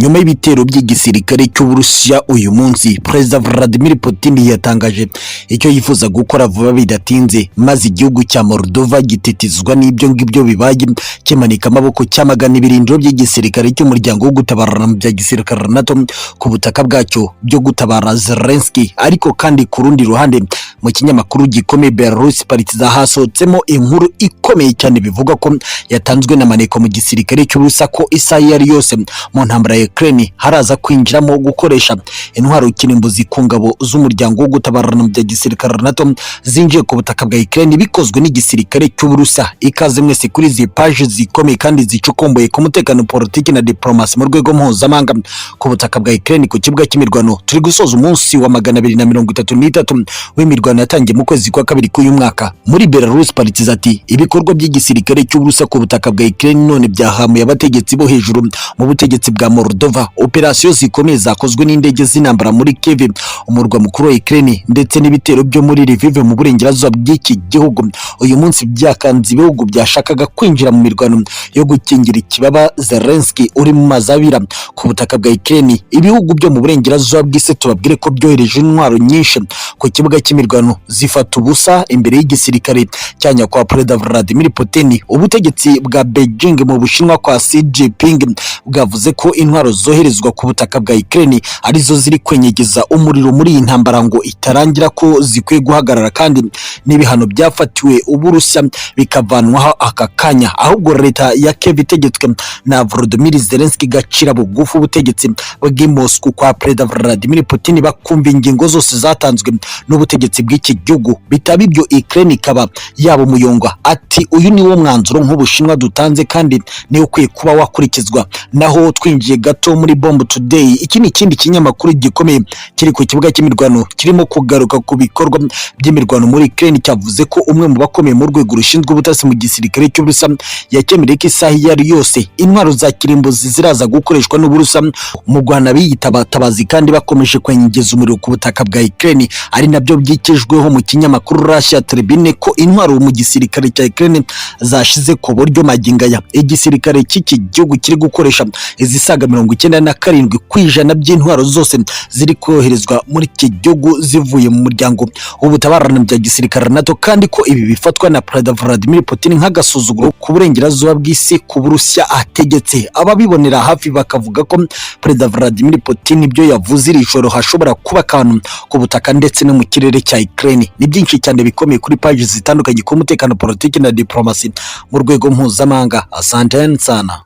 nyuma y'ibitero by'igisirikare cy'Uburusiya uyu munsi Perezida Vladimir Putin yatangaje icyo yifuza gukora vuba bidatinze, maze igihugu cya Moldova gitetezwa n'ibyo ngibyo bibaye kimanika amaboko cyamagana ibirindiro by'igisirikare cy'umuryango wo gutabarana bya gisirikare NATO ku butaka bwacyo byo gutabara Zelensky. Ariko kandi ku rundi ruhande mu kinyamakuru gikomeye Belarus Partiza hasohotsemo inkuru ikomeye cyane bivuga ko yatanzwe na maneko mu gisirikare cy'Uburusiya ko isaha yari yose mu ntambara ya Ukraine haraza kwinjiramo gukoresha intwaro kirimbuzi ku ngabo z'umuryango wo gutabarana bya gisirikare NATO zinjiye ku butaka bwa Ukraine bikozwe n'igisirikare cy'Uburusiya. Ikaze mwese kuri izi page zikomeye kandi zicukumbuye ku mutekano, politiki na diplomasi mu rwego mpuzamahanga ku butaka bwa Ukraine ku kibuga cy'imirwano. Turi gusoza umunsi wa 233 w'imirwano yatangiye mu kwezi kwa kabiri k'uyu mwaka. Muri Belarus Partiza ati ibikorwa by'igisirikare cy'Uburusiya ku butaka bwa Ukraine none byahamuye abategetsi bo hejuru mu butegetsi bwa Moldova. Operasiyo zikomeye zakozwe n'indege z'intambara muri Kiev umurwa mukuru wa Ukraine ndetse n'ibitero byo muri Lviv mu burengerazuba bw'iki gihugu uyu munsi byakanze ibihugu byashakaga kwinjira mu mirwano yo gukingira ikibaba Zelensky uri mu mazabira ku butaka bwa Ukraine. Ibihugu byo mu burengerazuba bw'isi tubabwire ko byohereje intwaro nyinshi ku kibuga cy'imirwano zifata ubusa imbere y'igisirikare cyanya kwa Perezida Vladimir Putin. Ubutegetsi bwa Beijing mu Bushinwa kwa Xi Jinping bwavuze ko intwaro zoherezwa ku butaka bwa Ukraine arizo ziri kwenyegeza umuriro muri iyi ntambara ngo itarangira, ko zikwiye guhagarara kandi n'ibihano byafatiwe Uburusiya bikavanwaho aka kanya. Ahubwo leta ya Kiev itegetswe na Volodymyr Zelensky gacira bugufu ubutegetsi bw'i Moscow kwa Perezida Vladimir Putin bakumva ingingo zose zatanzwe n'ubutegetsi bw'iki gihugu, bitaba ibyo Ukraine ikaba yaba umuyongwa. Ati uyu ni wo mwanzuro nk'Ubushinwa dutanze kandi ni ukwiye kuba wakurikizwa. Naho twinjiye gato muri Bomb Today, iki ni ikindi kinyamakuru gikomeye kiri ku kibuga cy'imirwano kirimo kugaruka ku bikorwa by'imirwano muri Ukraine, cyavuze ko umwe mu bakomeye mu rwego rushinzwe ubutasi mu gisirikare cy'Uburusiya yakemereye ko isaha yari yose intwaro za kirimbuzi ziraza gukoreshwa n'Uburusiya mu Rwanda biyitabatabazi kandi bakomeje kwengeza umuriro ku butaka bwa Ukraine. Ari nabyo byikejweho mu kinyamakuru Russia Tribune ko intwaro mu gisirikare cya Ukraine zashize ku buryo magingaya igisirikare cy'iki gihugu kiri gukoresha izisaga 97% by'intwaro zose ziri koherezwa muri iki gihugu zivuye mu muryango w'ubutabarana bya gisirikare NATO, kandi ko ibi bifatwa na Perezida Vladimir Putin nk'agasuzuguro ku burengerazuba bw'isi ku Burusiya ategetse. Ababibonera hafi bakavuga ko Perezida Vladimir Putin ibyo yavuze iri joro hashobora kuba akantu ku butaka ndetse no mu kirere cya Ukraine. Ni byinshi cyane bikomeye kuri page zitandukanye ku mutekano, politiki na diplomasi mu rwego mpuzamahanga. Asante sana.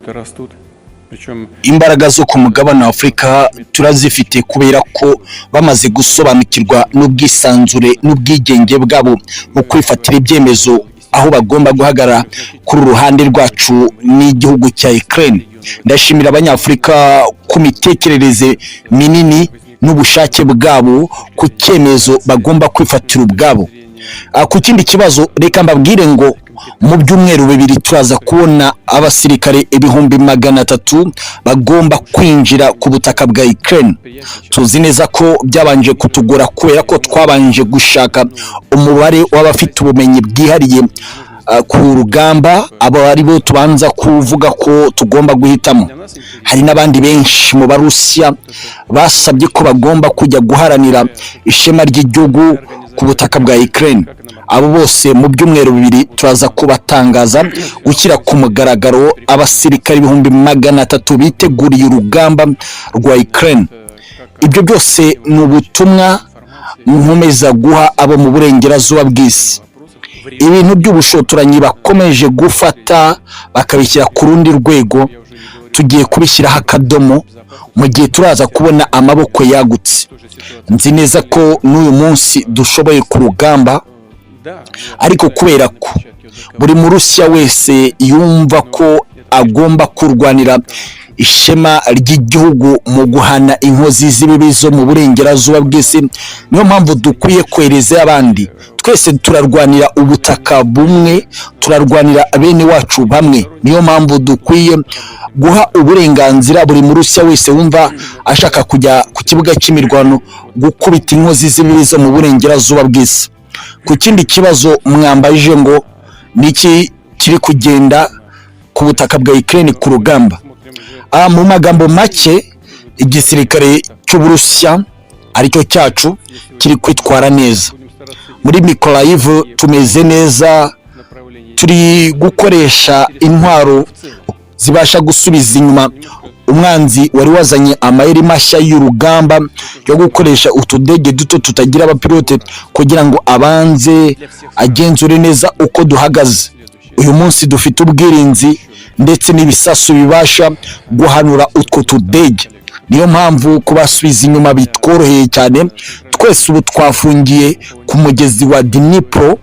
Imbaraga zo ku mugabane wa Afurika turazifite kubera ko bamaze gusobanukirwa n'ubwisanzure n'ubwigenge bwabo mu kwifatira ibyemezo aho bagomba guhagarara kuri ruhande rwacu n'igihugu cya Ukraine. Ndashimira abanyafurika ku mitekerereze minini n'ubushake bwabo ku cyemezo bagomba kwifatira ubwabo. Ku kindi kibazo reka mbabwire ngo mu byumweru bibiri turaza kubona abasirikare 300,000 bagomba kwinjira ku butaka bwa Ukraine. Tuzi neza ko byabanje kutugora kubera ko twabanje gushaka umubare w'abafite ubumenyi bwihariye ku rugamba, abo ari bo tubanza kuvuga ko tugomba guhitamo. Hari n'abandi benshi mu Barusiya basabye ko bagomba kujya guharanira ishema ry'igihugu ku butaka bwa Ukraine. Abo bose mu byumweru bibiri turaza kubatangaza gushyira ku mugaragaro abasirikare 300,000 biteguriye urugamba rwa Ukraine. Ibyo byose ni ubutumwa nkomeza guha abo mu burengerazuba bw'isi. Ibintu by'ubushotoranyi bakomeje gufata bakabishyira ku rundi rwego, tugiye kubishyiraho akadomo mu gihe turaza kubona amaboko yagutse. Nzi neza ko n'uyu munsi dushoboye ku rugamba, ariko kubera ko buri Murusiya wese yumva ko agomba kurwanira ishema ry'igihugu mu guhana inkozi z'ibibizo mu burengerazuba bw'isi, niyo mpamvu dukwiye kwereza abandi. Twese turarwanira ubutaka bumwe, turarwanira bene wacu bamwe. Niyo mpamvu dukwiye guha uburenganzira buri Murusiya wese wumva ashaka kujya ku kibuga cy'imirwano gukubita inkozi z'ibibizo mu burengerazuba bw'isi. Ku kindi kibazo mwambajije ngo niki kiri kugenda ku butaka bwa Ukraine ku rugamba, mu magambo make igisirikare cy'Uburusiya aricyo cyacu kiri kwitwara neza. Muri Mykolaiv tumeze neza, turi gukoresha intwaro zibasha gusubiza inyuma umwanzi wari wazanye amayeri mashya y'urugamba yo gukoresha utudege duto tutagira abapilote kugira ngo abanze agenzure neza uko duhagaze. Uyu munsi dufite ubwirinzi ndetse n'ibisasu bibasha guhanura utwo tudege. Niyo mpamvu kubasubiza inyuma bitworoheye cyane. Twese ubu twafungiye ku mugezi wa Dnipro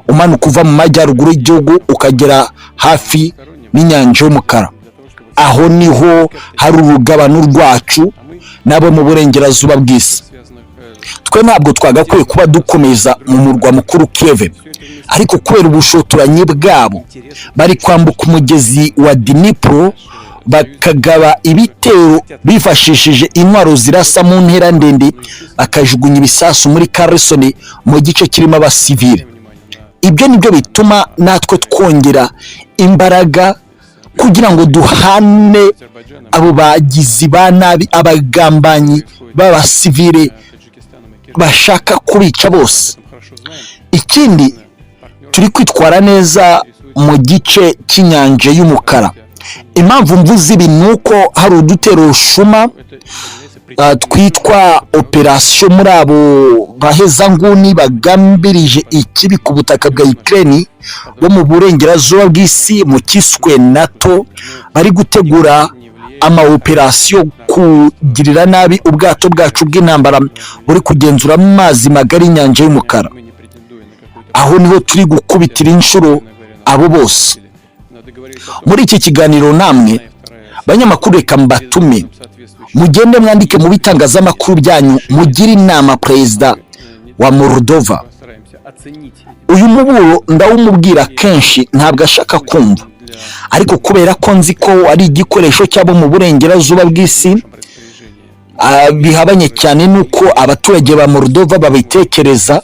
umanuka uva mu majyaruguru y'igihugu ukagera hafi n'inyanja y'umukara. Aho niho hari urugabano rwacu nabo mu burengerazuba bw'isi. Twe ntabwo twagakwiye kuba dukomeza mu murwa mukuru Kiev, ariko kubera ubushotoranyi bwabo bari kwambuka umugezi wa Dnipro bakagaba ibitero bifashishije intwaro zirasa mu ntera ndende, bakajugunya ibisasu muri Kherson mu gice kirimo abasivile. Ibyo nibyo bituma natwe twongera imbaraga kugira ngo duhane abo bagizi ba nabi, abagambanyi b'abasivile bashaka kubica bose. Ikindi, turi kwitwara neza mu gice cy'inyanja y'umukara. Impamvu mvuze ibi nuko hari udutero shuma twitwa operasiyo muri abo bahezanguni bagambirije ikibi ku butaka bwa Ukraine bo mu burengerazuba bw'isi mu kiswe NATO, bari gutegura ama operasiyo kugirira nabi ubwato bwacu bw'intambara buri kugenzura amazi magari y'inyanja y'umukara. Aho niho turi gukubitira inshuro abo bose. Muri iki kiganiro namwe banyamakuru, reka mbatume mugende mwandike mu bitangazamakuru byanyu, mugire inama perezida wa Moldova. Uyu muburo ndawumubwira kenshi ntabwo ashaka kumva, ariko kubera ko nzi ko ari igikoresho cyabo mu burengerazuba bw'isi, bihabanye cyane nuko abaturage ba Moldova babitekereza,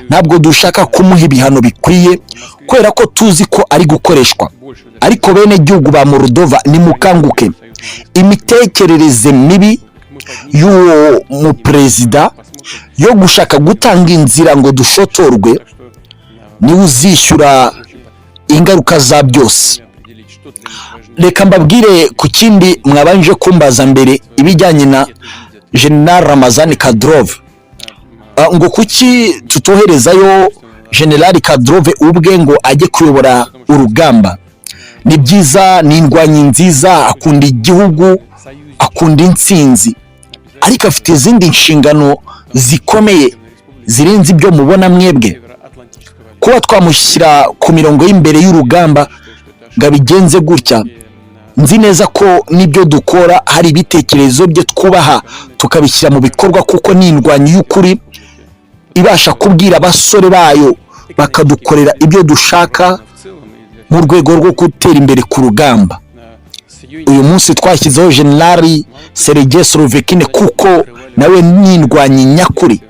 ntabwo dushaka kumuha ibihano bikwiye kubera ko tuzi ko ari gukoreshwa. Ariko bene gihugu ba Moldova nimukanguke, imitekerereze mibi y'uwo mu perezida yo gushaka gutanga inzira ngo dushotorwe niwe uzishyura ingaruka za byose. Reka mbabwire ku kindi mwabanje kumbaza mbere, ibijyanye na General Ramazan Kadyrov. Ngo kuki tutoherezayo General Kadyrov ubwe ngo ajye kuyobora urugamba? Ni byiza, ni indwanyi nziza, akunda igihugu, akunda intsinzi, ariko afite izindi nshingano zikomeye zirenze ibyo mubona mwebwe. Kuba twamushyira ku mirongo y'imbere y'urugamba ngo abigenze gutya, nzi neza ko nibyo dukora hari ibitekerezo bye twubaha tukabishyira mu bikorwa, kuko ni indwanyi y'ukuri ibasha kubwira abasore bayo bakadukorera ibyo dushaka mu rwego rwo gutera imbere ku rugamba. Uyu munsi twashyizeho General Sergei Slovikine kuko nawe ni indwanyi nyakuri.